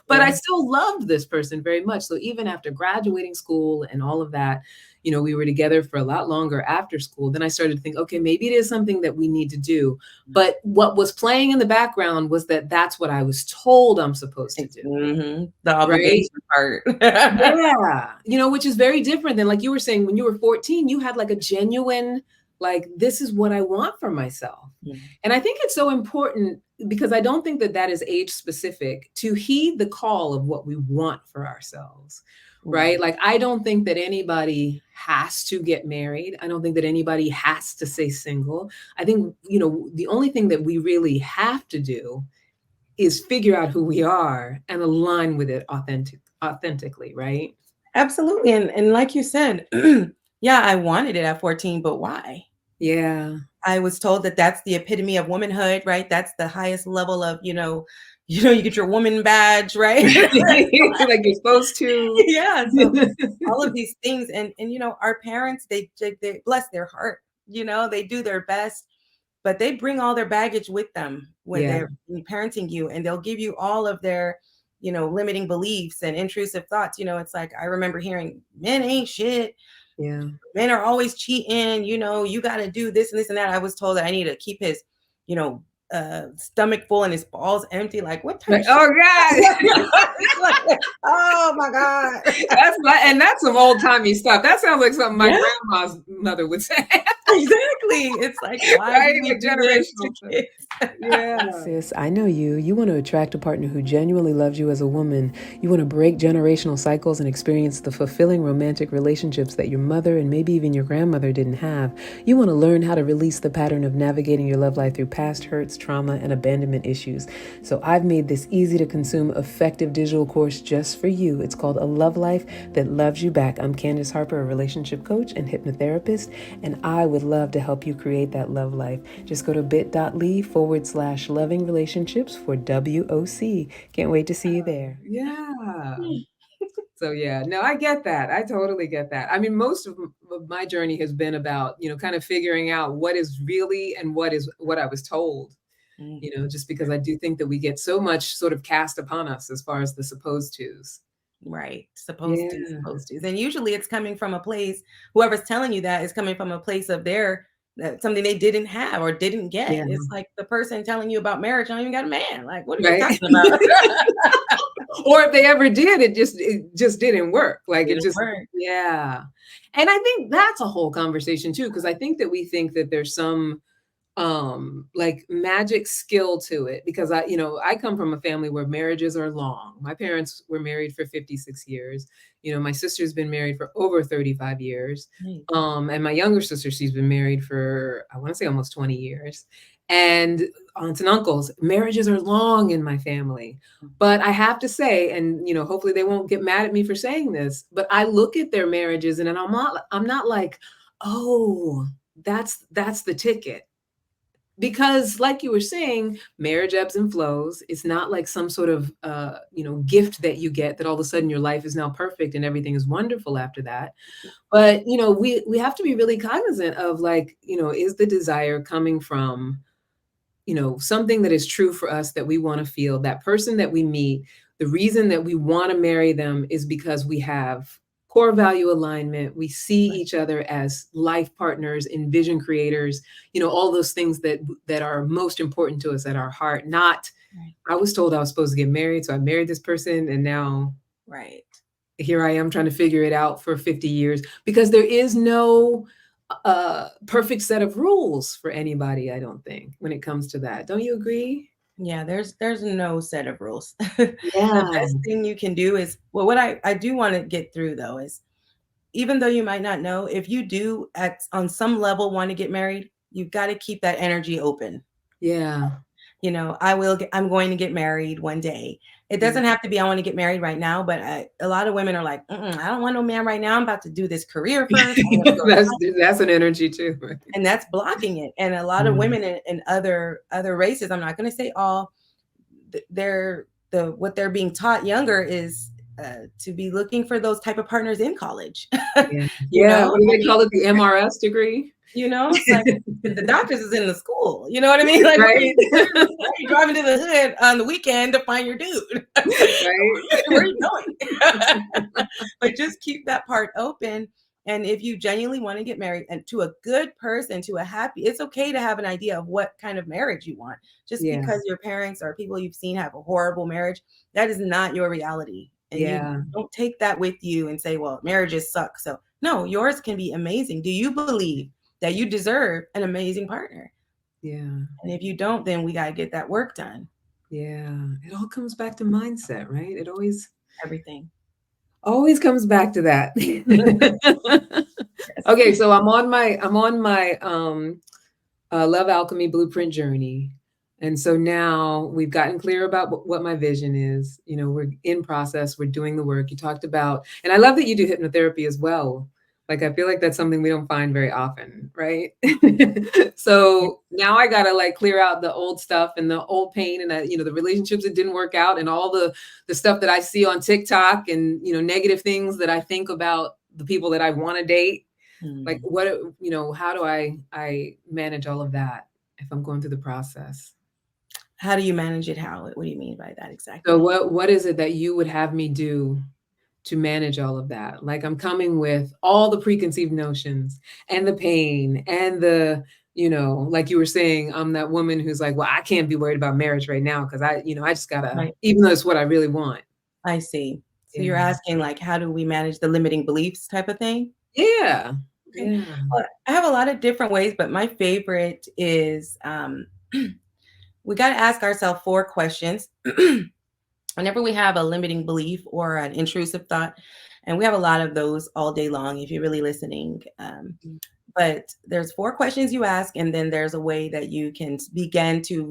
But I still loved this person very much. So even after graduating school and all of that, you know, we were together for a lot longer after school. Then I started to think, okay, maybe it is something that we need to do. But what was playing in the background was that that's what I was told I'm supposed to do. The obligation part. Yeah. You know, which is very different than, like you were saying, when you were 14, you had like a genuine, like, this is what I want for myself. And I think it's so important, because I don't think that that is age specific, to heed the call of what we want for ourselves, right? Like, I don't think that anybody has to get married. I don't think that anybody has to stay single. I think, you know, the only thing that we really have to do is figure out who we are and align with it authentically, right? Absolutely. And like you said, yeah, I wanted it at 14, but why? Yeah. I was told that that's the epitome of womanhood, right? That's the highest level of, you know, you get your woman badge, right? Like you're supposed to. Yeah. So all of these things, and you know, our parents, they bless their heart, you know, they do their best, but they bring all their baggage with them when they're parenting you, and they'll give you all of their, you know, limiting beliefs and intrusive thoughts. You know, it's like, I remember hearing, men ain't shit. Yeah. Men are always cheating, you know, you got to do this and this and that. I was told that I need to keep his, you know, stomach full and his balls empty. Like, what type of Oh God. like, oh my God. That's some old timey stuff. That sounds like something my grandma's mother would say. Exactly. It's like, why right? do we Like do generational. this? Yeah. Sis, I know you. You want to attract a partner who genuinely loves you as a woman. You want to break generational cycles and experience the fulfilling romantic relationships that your mother and maybe even your grandmother didn't have. You want to learn how to release the pattern of navigating your love life through past hurts, trauma, and abandonment issues. So I've made this easy to consume, effective digital course just for you. It's called A Love Life That Loves You Back. I'm Candice Harper, a relationship coach and hypnotherapist, and I would love to help you create that love life. Just go to bit.ly/loving relationships for WOC. Can't wait to see you there. Yeah. So yeah, no, I get that. I totally get that. I mean, most of my journey has been about, you know, kind of figuring out what is really and what I was told, you know, just because I do think that we get so much sort of cast upon us as far as the supposed tos. Right. Yeah. Supposed to. And usually it's coming from a place, whoever's telling you that is coming from a place of their something they didn't have or didn't get. Yeah. It's like the person telling you about marriage, I don't even got a man. Like, what are you Right. talking about? Or if they ever did, it just didn't work. Like it Didn't just, work. yeah. And I think that's a whole conversation too, because I think that we think that there's some like magic skill to it, because I come from a family where marriages are long. My parents were married for 56 years. My sister's been married for over 35 years. Right. And my younger sister, she's been married for, I want to say, almost 20 years. And aunts and uncles, marriages are long in my family. But I have to say, and hopefully they won't get mad at me for saying this, but I look at their marriages and I'm not like, oh, that's the ticket. Because like you were saying, marriage ebbs and flows. It's not like some sort of gift that you get that all of a sudden your life is now perfect and everything is wonderful after that. But we have to be really cognizant of, like, is the desire coming from something that is true for us, that we want to feel, that person that we meet, the reason that we want to marry them is because we have core value alignment. We see Right. each other as life partners and vision creators, all those things that are most important to us at our heart. Not, Right. I was told I was supposed to get married, so I married this person, and now Right. here I am trying to figure it out for 50 years, because there is no perfect set of rules for anybody, I don't think, when it comes to that. Don't you agree? Yeah, there's no set of rules. The Yeah. best thing you can do is, well, what I do want to get through though is, even though you might not know, if you do on some level want to get married, you've got to keep that energy open. Yeah. I'm going to get married one day. It Yeah. doesn't have to be, I want to get married right now, but a lot of women are like, I don't want no man right now. I'm about to do this career first. I want to go to That's an energy too. and that's blocking it. And a lot of Yeah. women in other races, I'm not going to say all, they're what they're being taught younger is to be looking for those type of partners in college. Yeah. you Yeah. know, What do they call it? The MRS degree? it's like the doctors is in the school. You know what I mean? Like, Right. why are you driving to the hood on the weekend to find your dude? Right. Where are you going? But just keep that part open. And if you genuinely want to get married and to a good person, to a happy, it's okay to have an idea of what kind of marriage you want. Just Yeah. because your parents or people you've seen have a horrible marriage, that is not your reality. And you Yeah. don't take that with you and say, well, marriages suck. So no, yours can be amazing. Do you believe that you deserve an amazing partner? Yeah. And if you don't, then we got to get that work done. Yeah. It all comes back to mindset, right? It Everything. always comes back to that. Okay, so I'm on my Love Alchemy Blueprint journey. And so now we've gotten clear about what my vision is. We're in process, we're doing the work. You talked about, and I love that you do hypnotherapy as well. Like, I feel like that's something we don't find very often, right? So now I gotta, like, clear out the old stuff and the old pain and the relationships that didn't work out, and all the stuff that I see on TikTok, and negative things that I think about the people that I want to date. Like, what, how do I manage all of that if I'm going through the process? How do you manage it? What do you mean by that So exactly? what is it that you would have me do to manage all of that? Like, I'm coming with all the preconceived notions and the pain and the, like you were saying, I'm that woman who's like, well, I can't be worried about marriage right now because I just gotta, Right. even though it's what I really want. I see. So you're Yeah. asking, like, how do we manage the limiting beliefs type of thing? Yeah. Okay. Yeah. Well, I have a lot of different ways, but my favorite is we got to ask ourselves 4 questions whenever we have a limiting belief or an intrusive thought. And we have a lot of those all day long if you're really listening. But there's 4 questions you ask, and then there's a way that you can begin to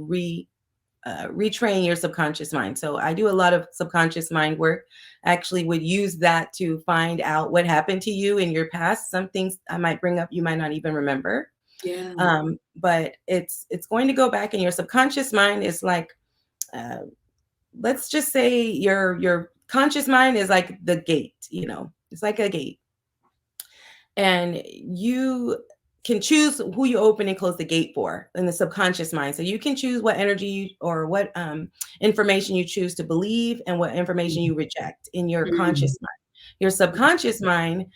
retrain your subconscious mind. So I do a lot of subconscious mind work. I actually would use that to find out what happened to you in your past. Some things I might bring up you might not even remember. Yeah. But it's going to go back in your subconscious mind. Is like, let's just say your conscious mind is like the gate. It's like a gate, and can choose who you open and close the gate for in the subconscious mind. So you can choose what energy or what information you choose to believe and what information you reject in your Mm. conscious mind. Your subconscious mind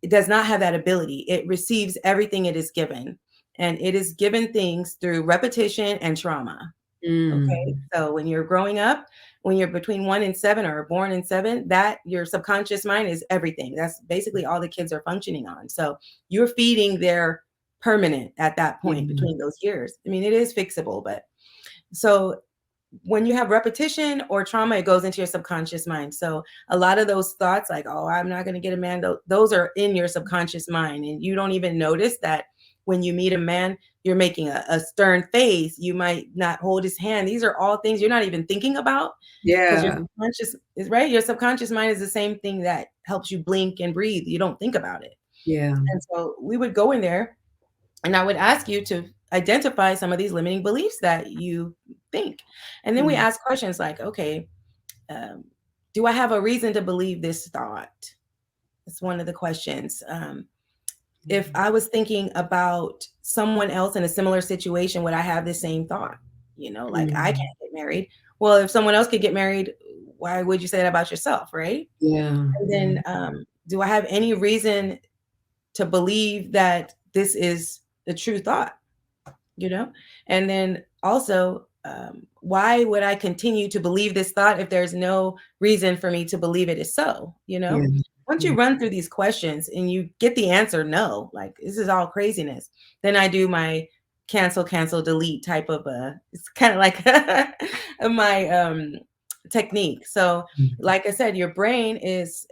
does not have that ability. It receives everything it is given, and it is given things through repetition and trauma. Okay. Mm. So when you're growing up, when you're between 1 and 7 or born in 7, that your subconscious mind is everything. That's basically all the kids are functioning on. So you're feeding their permanent at that point Yeah. between those years. I mean, it is fixable, but so when you have repetition or trauma, it goes into your subconscious mind. So a lot of those thoughts, like, oh, I'm not going to get a man, those are in your subconscious mind. And you don't even notice that when you meet a man, you're making a stern face. You might not hold his hand. These are all things you're not even thinking about because your Yeah. subconscious is right. Your subconscious mind is the same thing that helps you blink and breathe. You don't think about it. Yeah. And so we would go in there and I would ask you to identify some of these limiting beliefs that you think. And then we Mm. ask questions like, okay, um, do I have a reason to believe this thought? It's one of the questions. If I was thinking about someone else in a similar situation, would I have the same thought? You know, like I Mm. can't get married. Well, if someone else could get married, why would you say that about yourself? Right. Yeah. And Yeah. then do I have any reason to believe that this is the true thought? You know, and then also why would I continue to believe this thought if there's no reason for me to believe it is so? You know, Yeah. once you Yeah. run through these questions and you get the answer no, like this is all craziness, then I do my cancel delete type of it's kind of like my technique. So Mm. like I said, your brain is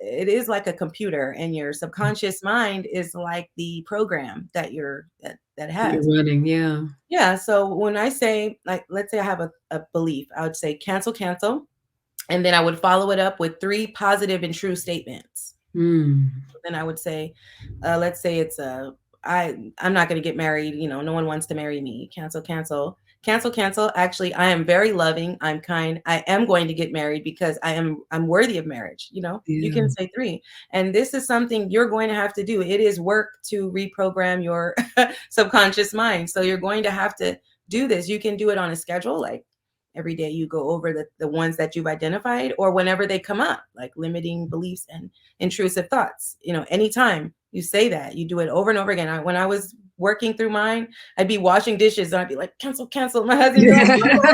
like a computer, and your subconscious mind is like the program that You're has. running. Yeah. Yeah. So when I say, like, let's say I have a belief, I would say cancel. And then I would follow it up with 3 positive and true statements. Mm. Then I would say, let's say it's I'm not going to get married. You know, no one wants to marry me. Cancel. Actually, I am very loving. I'm kind. I am going to get married because I'm worthy of marriage. You know, you Yeah. can say 3. And this is something you're going to have to do. It is work to reprogram your subconscious mind. So you're going to have to do this. You can do it on a schedule, like every day you go over the ones that you've identified, or whenever they come up, like limiting beliefs and intrusive thoughts. You know, anytime you say that, you do it over and over again. When I was working through mine, I'd be washing dishes and I'd be like, cancel. My husband be like, Yeah.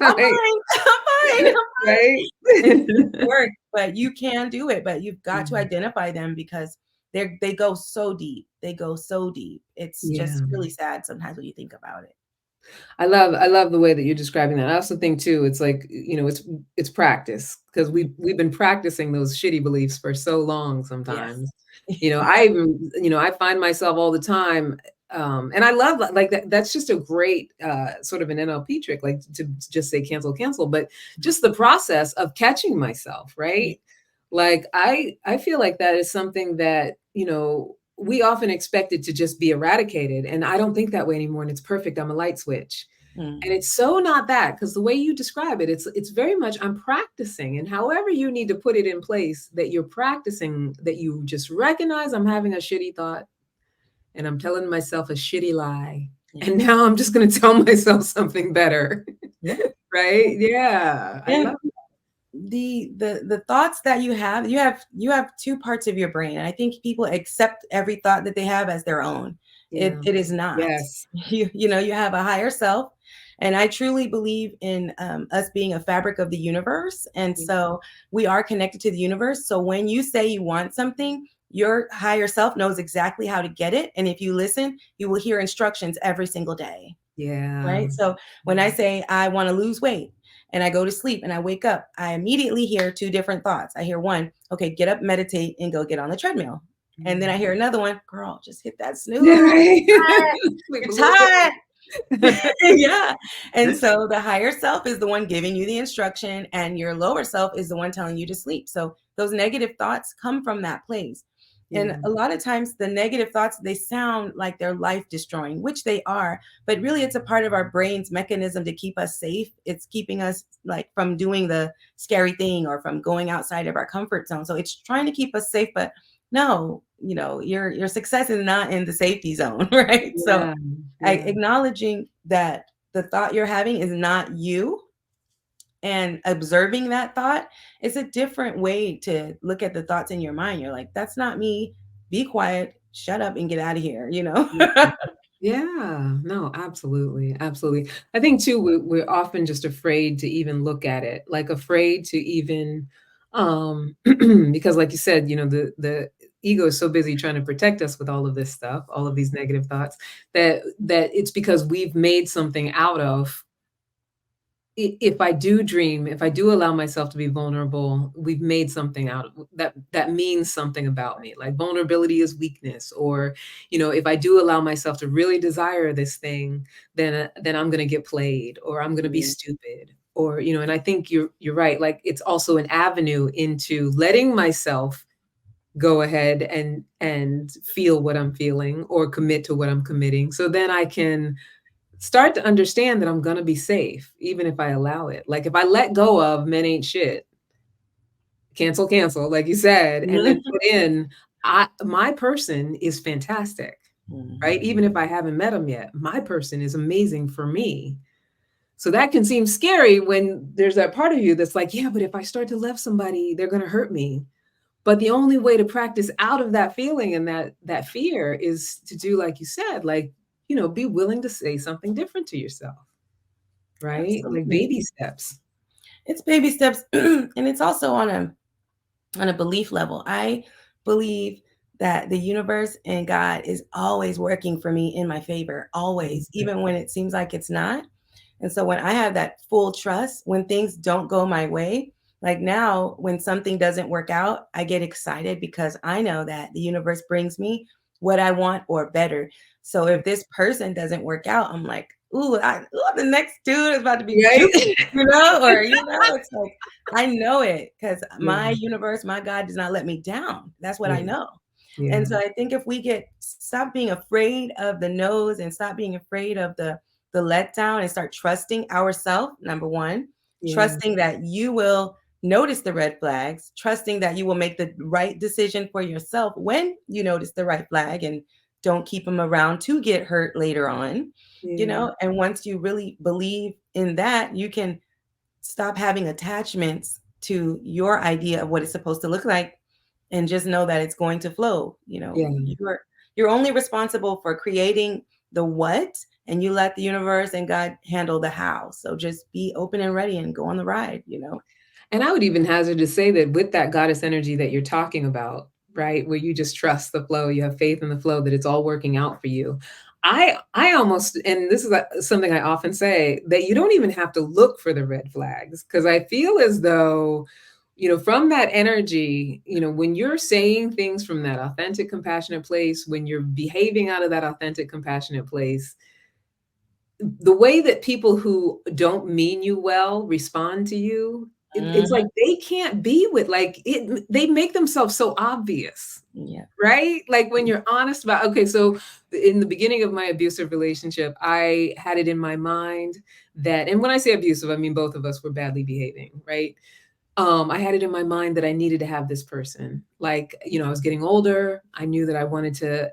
I'm Right. fine, I'm fine. Right. It doesn't work, but you can do it. But you've got to Mm. identify them because they go so deep. They go so deep. It's Yeah. just really sad sometimes when you think about it. I love the way that you're describing that. I also think too, it's like, it's practice because we've been practicing those shitty beliefs for so long Yes. sometimes. I even, I find myself all the time, and I love like that. That's just a great sort of an NLP trick, like to just say cancel, but just the process of catching myself, Yeah. right? Like I feel like that is something that, we often expect it to just be eradicated. And I don't think that way anymore. And it's perfect. I'm a light switch. And Mm. it's so not that, because the way you describe it, it's very much I'm practicing. And however you need to put it in place, that you're practicing, that you just recognize I'm having a shitty thought and I'm telling myself a shitty lie. Yeah. And now I'm just going to tell myself something better. Yeah. Right? Yeah. I And love it. the thoughts that you have 2 parts of your brain. And I think people accept every thought that they have as their own. It Yeah. it is not. Yes. You have a higher self, and I truly believe in us being a fabric of the universe, and Yeah. so we are connected to the universe. So when you say you want something, your higher self knows exactly how to get it, and if you listen, you will hear instructions every single day. Yeah. Right? So when I say I want to lose weight and I go to sleep and I wake up, I immediately hear 2 different thoughts. I hear one, okay, get up, meditate, and go get on the treadmill. And then I hear another one, girl, just hit that Yeah, snooze. right. Sleep a You're little tired. bit. Yeah. And so the higher self is the one giving you the instruction, and your lower self is the one telling you to sleep. So those negative thoughts come from that place. And Yeah. a lot of times the negative thoughts, they sound like they're life destroying, which they are, but really it's a part of our brain's mechanism to keep us safe. It's keeping us like from doing the scary thing or from going outside of our comfort zone. So it's trying to keep us safe, but no, your success is not in the safety zone, right? So Yeah. Yeah. acknowledging that the thought you're having is not you and observing that thought is a different way to look at the thoughts in your mind. You're like, that's not me. Be quiet, shut up, and get out of here, Yeah. Yeah, no, absolutely, absolutely. I think too, we're often just afraid to even look at it, like afraid to even, um, because like you said, the ego is so busy trying to protect us with all of this stuff, all of these negative thoughts, that it's because we've made something out of if I do dream, if I do allow myself to be vulnerable, we've made something out of that means something about me. Like vulnerability is weakness, or if I do allow myself to really desire this thing, then I'm going to get played, or I'm going to be Yeah. stupid, or and I think you're right. Like it's also an avenue into letting myself go ahead and feel what I'm feeling or commit to what I'm committing. So then I can start to understand that I'm gonna be safe, even if I allow it. Like if I let go of men ain't shit, cancel, like you said, and then put in my person is fantastic, Mhm. right? Even if I haven't met him yet, my person is amazing for me. So that can seem scary when there's that part of you that's like, yeah, but if I start to love somebody, they're gonna hurt me. But the only way to practice out of that feeling and that fear is to do like you said, like, be willing to say something different to yourself. Right? Like Absolutely. baby steps. It's baby steps. And it's also on a belief level. I believe that the universe and God is always working for me in my favor, always, even when it seems like it's not. And so when I have that full trust, when things don't go my way, like now, when something doesn't work out, I get excited because I know that the universe brings me what I want or better. So if this person doesn't work out, I'm like, the next dude is about to be Right? juicy, or it's like I know it because my Yeah, universe, my God does not let me down. That's what I yeah, know. And yeah, so I think if we stop being afraid of the no's and stop being afraid of the letdown and start trusting ourselves, number one, yeah, trusting that you will notice the red flags, trusting that you will make the right decision for yourself when you notice the right flag and don't keep them around to get hurt later on, yeah, and once you really believe in that, you can stop having attachments to your idea of what it's supposed to look like and just know that it's going to flow. yeah. You're only responsible for creating the what, and you let the universe and God handle the how. So just be open and ready and go on the ride. And I would even hazard to say that with that goddess energy that you're talking about, right, where you just trust the flow, you have faith in the flow that it's all working out for you. I almost, and this is something I often say, that you don't even have to look for the red flags, because I feel as though, from that energy, when you're saying things from that authentic, compassionate place, when you're behaving out of that authentic, compassionate place, the way that people who don't mean you well respond to you, it's like Mhm. they can't be with like it. They make themselves so obvious, Yeah. right? Like when you're honest about, okay, so in the beginning of my abusive relationship, I had it in my mind that, and when I say abusive, I mean both of us were badly behaving, right? I had it in my mind that I needed to have this person. Like, I was getting older. I knew that I wanted to,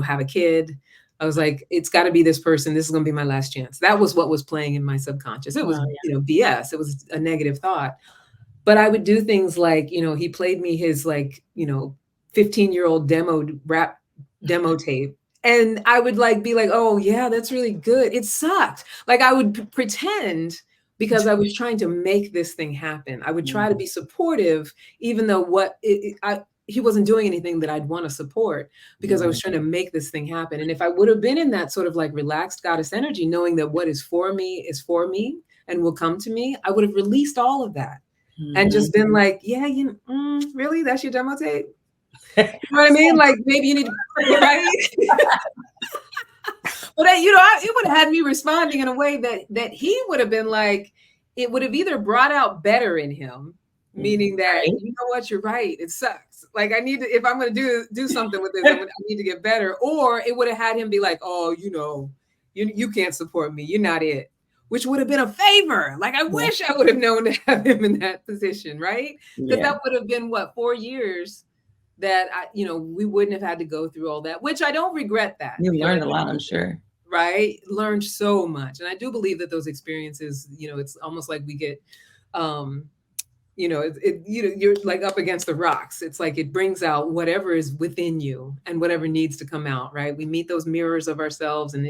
have a kid. I was like, it's got to be this person. This is going to be my last chance. That was what was playing in my subconscious. It was, Wow. BS. It was a negative thought. But I would do things like, he played me his 15-year-old rap demo tape. And I would be like, oh yeah, that's really good. It sucked. Like I would pretend, because I was trying to make this thing happen. I would try to be supportive, even though he wasn't doing anything that I'd want to support, because I Yeah. was trying to make this thing happen. And if I would have been in that sort of relaxed goddess energy, knowing that what is for me and will come to me, I would have released all of that and Mhm. just been like, yeah, really, that's your demo tape? You know what I mean? Like maybe you need to, right? But it would have had me responding in a way that he would have been like, it would have either brought out better in him, meaning that, Right? what, you're right, it sucks. Like I need to, if I'm going to do something with this, I need to get better. Or it would have had him be like, oh, you can't support me, you're not it. Which would have been a favor. Like I Yeah. wish I would have known to have him in that position, right? Because Yeah. that would have been what, 4 years that we wouldn't have had to go through all that, which I don't regret that. You learned a lot, I'm sure. Right? Learned so much. And I do believe that those experiences, it's almost like we get, you're like up against the rocks. It's like it brings out whatever is within you and whatever needs to come out, right? We meet those mirrors of ourselves, and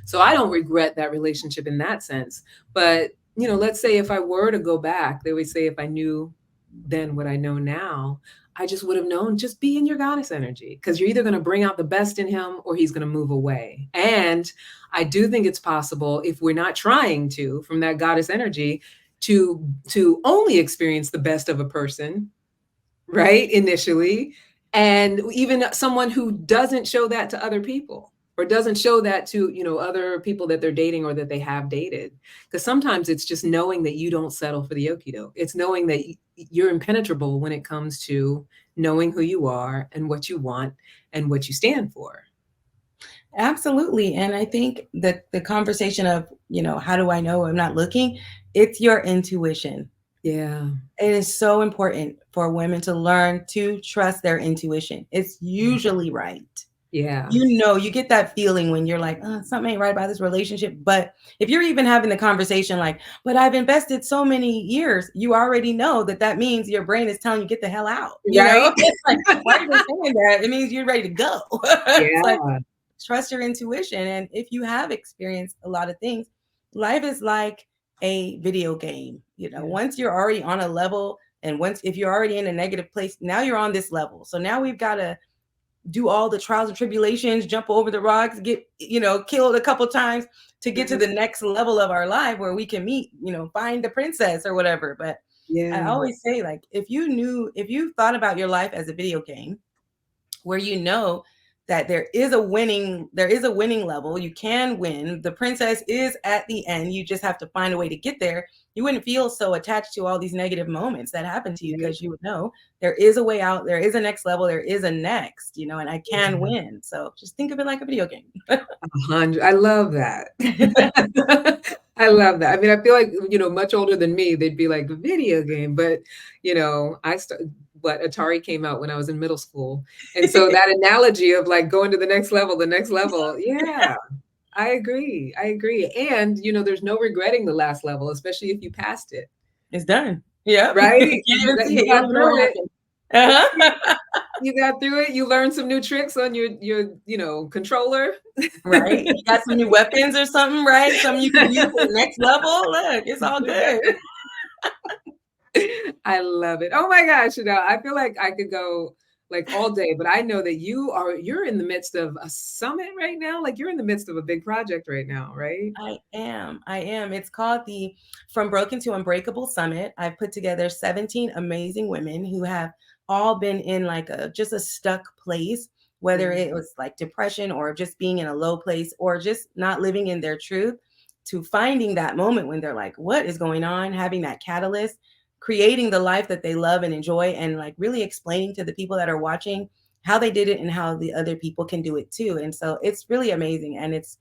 so I don't regret that relationship in that sense. But, let's say if I were to go back, they would say if I knew then what I know now, I just would have known, just be in your goddess energy, because you're either going to bring out the best in him or he's going to move away. And I do think it's possible, if we're not trying to, from that goddess energy, to only experience the best of a person, right, initially, and even someone who doesn't show that to other people, or doesn't show that to other people that they're dating or that they have dated. Because sometimes it's just knowing that you don't settle for the okie doke. It's knowing that you're impenetrable when it comes to knowing who you are and what you want and what you stand for. Absolutely. And I think that the conversation of, how do I know I'm not looking? It's your intuition. Yeah. It is so important for women to learn to trust their intuition. It's usually right. Yeah. You get that feeling when you're like, oh, something ain't right about this relationship. But if you're even having the conversation like, but I've invested so many years, you already know that means your brain is telling you, get the hell out. Right? It's like, why are they saying that? It means you're ready to go. It's like, Yeah. trust your intuition. And if you have experienced a lot of things, life is like a video game. Once you're already on a level, and if you're already in a negative place, now you're on this level. So now we've got to do all the trials and tribulations, jump over the rocks, get, killed a couple times to get to the next level of our life where we can meet, find the princess or whatever. But I always say, like, if you thought about your life as a video game where that there is a winning level, you can win. The princess is at the end. You just have to find a way to get there. You wouldn't feel so attached to all these negative moments that happen to you, because you would know there is a way out. There is a next level. There is a next, and I can win. So just think of it like a video game. 100. I love that. I love that. I mean, I feel like, much older than me, they'd be like, video game. But, Atari came out when I was in middle school. And so that analogy of like going to the next level. Yeah, I agree. And, there's no regretting the last level, especially if you passed it. It's done. Yeah. Right? You got through it. You got through it. You learned some new tricks on your controller. Right. You got some new weapons or something, right? Something you can use for the next level. Look, it's all good. I love it. Oh my gosh, I feel like I could go like all day, but I know that you're in the midst of a summit right now. Like, you're in the midst of a big project right now, right? I am. It's called the From Broken to Unbreakable Summit. I've put together 17 amazing women who have all been in like just a stuck place, whether it was like depression or just being in a low place or just not living in their truth, to finding that moment when they're like, what is going on? Having that catalyst, creating the life that they love and enjoy, and like really explaining to the people that are watching how they did it and how the other people can do it too. And so it's really amazing. And it's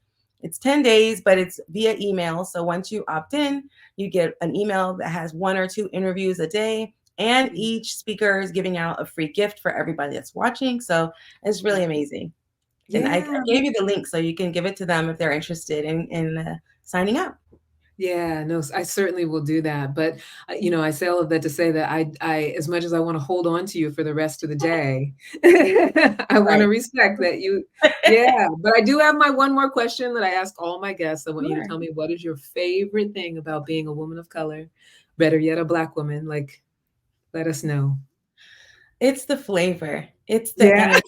10 days, but it's via email. So once you opt in, you get an email that has 1 or 2 interviews a day, and each speaker is giving out a free gift for everybody that's watching. So it's really amazing. And I gave you the link so you can give it to them if they're interested in signing up. Yeah, no, I certainly will do that. But, I say all of that to say that I as much as I want to hold on to you for the rest of the day, I want to respect that you. Yeah, but I do have my one more question that I ask all my guests. I want you to tell me, what is your favorite thing about being a woman of color? Better yet, a Black woman. Like, let us know. It's the flavor. It's the energy.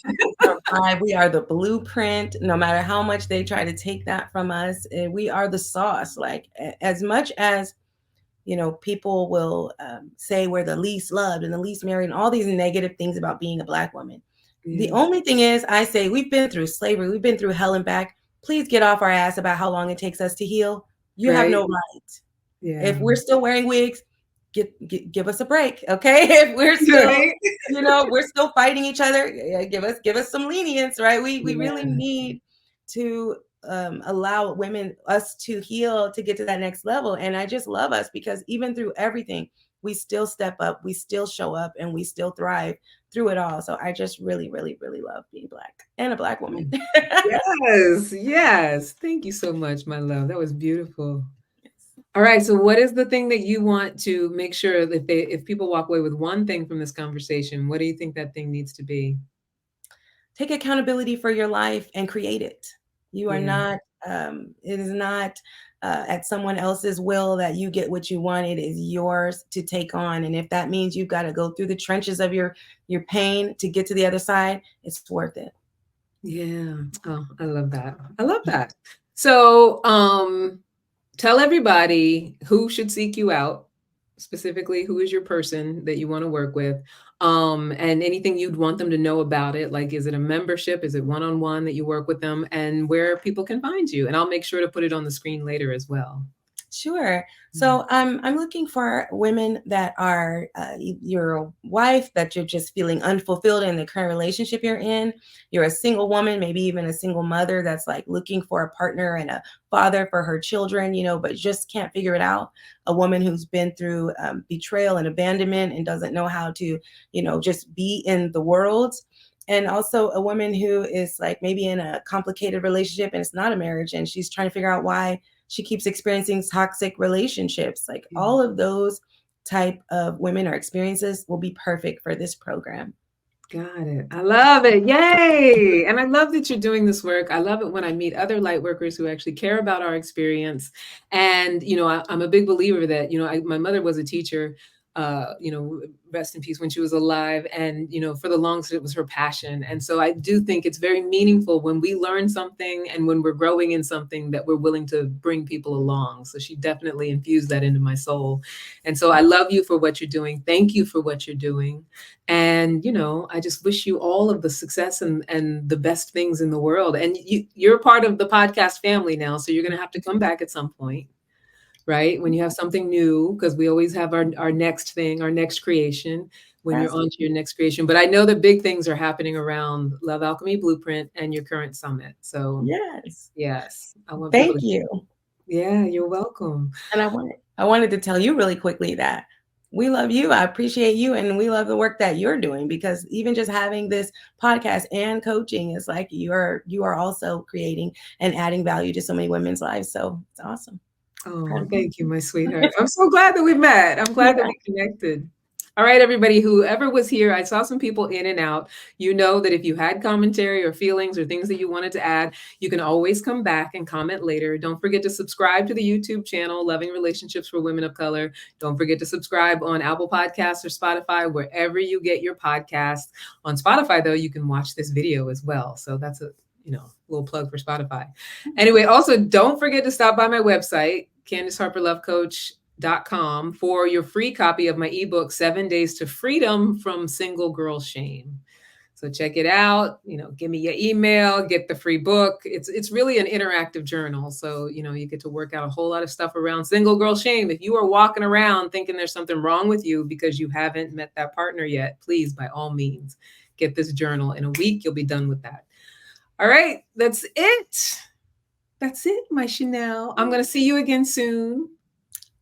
Vibe. We are the blueprint. No matter how much they try to take that from us, we are the sauce. Like, as much as, people will say we're the least loved and the least married and all these negative things about being a Black woman. The only thing is, I say, we've been through slavery. We've been through hell and back. Please get off our ass about how long it takes us to heal. You have no right. Yeah. If we're still wearing wigs, give us a break, okay? If we're still, we're still fighting each other, give us some lenience, right? We really need to allow us to heal, to get to that next level. And I just love us because even through everything, we still step up, we still show up, and we still thrive through it all. So I just really, really, really love being Black and a Black woman. Yes, yes. Thank you so much, my love. That was beautiful. All right. So what is the thing that you want to make sure that if people walk away with one thing from this conversation, what do you think that thing needs to be? Take accountability for your life and create it. You are Yeah. not, it is not at someone else's will that you get what you want. It is yours to take on. And if that means you've got to go through the trenches of your pain to get to the other side, it's worth it. Yeah. Oh, I love that. I love that. So, tell everybody who should seek you out, specifically who is your person that you want to work with, and anything you'd want them to know about it. Like, is it a membership? Is it one-on-one that you work with them, and where people can find you? And I'll make sure to put it on the screen later as well. Sure. So I'm looking for women that are your wife, that you're just feeling unfulfilled in the current relationship you're in. You're a single woman, maybe even a single mother that's like looking for a partner and a father for her children, but just can't figure it out. A woman who's been through betrayal and abandonment and doesn't know how to, just be in the world. And also a woman who is like maybe in a complicated relationship and it's not a marriage and she's trying to figure out why she keeps experiencing toxic relationships. Like all of those type of women or experiences will be perfect for this program. Got it. I love it. Yay. And I love that you're doing this work. I love it when I meet other light workers who actually care about our experience. And, I'm a big believer that, my mother was a teacher, rest in peace when she was alive. And, for the longest, it was her passion. And so I do think it's very meaningful when we learn something and when we're growing in something that we're willing to bring people along. So she definitely infused that into my soul. And so I love you for what you're doing. Thank you for what you're doing. And, I just wish you all of the success and the best things in the world. And you're part of the podcast family now. So you're going to have to come back at some point, right? When you have something new, because we always have our next thing, our next creation, when you're on to your next creation. But I know the big things are happening around Love Alchemy Blueprint and your current summit. So yes. I want Thank you. Yeah, you're welcome. And I wanted to tell you really quickly that we love you. I appreciate you. And we love the work that you're doing, because even just having this podcast and coaching is like you are also creating and adding value to so many women's lives. So it's awesome. Oh, thank you, my sweetheart. I'm so glad that we met. I'm glad that we connected. All right, everybody, whoever was here, I saw some people in and out. You know that if you had commentary or feelings or things that you wanted to add, you can always come back and comment later. Don't forget to subscribe to the YouTube channel, Loving Relationships for Women of Color. Don't forget to subscribe on Apple Podcasts or Spotify, wherever you get your podcasts. On Spotify, though, you can watch this video as well. So that's a little plug for Spotify. Anyway, also don't forget to stop by my website, CandiceHarperLoveCoach.com, for your free copy of my ebook, 7 Days to Freedom from Single Girl Shame. So check it out, give me your email, get the free book. It's really an interactive journal. So, you get to work out a whole lot of stuff around single girl shame. If you are walking around thinking there's something wrong with you because you haven't met that partner yet, please, by all means, get this journal. In a week, you'll be done with that. All right, that's it. That's it, my Chanel. I'm going to see you again soon.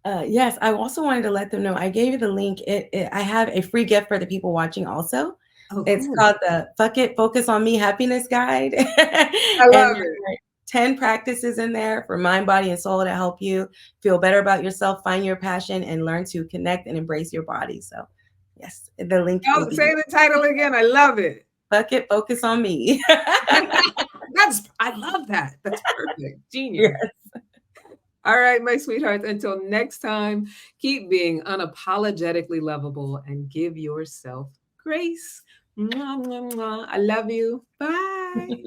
Yes, I also wanted to let them know I gave you the link. I have a free gift for the people watching also. Oh, it's called the Fuck It, Focus on Me Happiness Guide. I love it. 10 practices in there for mind, body, and soul to help you feel better about yourself, find your passion, and learn to connect and embrace your body. So, yes, the link. Say the title again. I love it. Fuck It, Focus on Me. I love that. That's perfect. Genius. Yes. All right, my sweethearts. Until next time, keep being unapologetically lovable and give yourself grace. Mwah, mwah, mwah. I love you. Bye.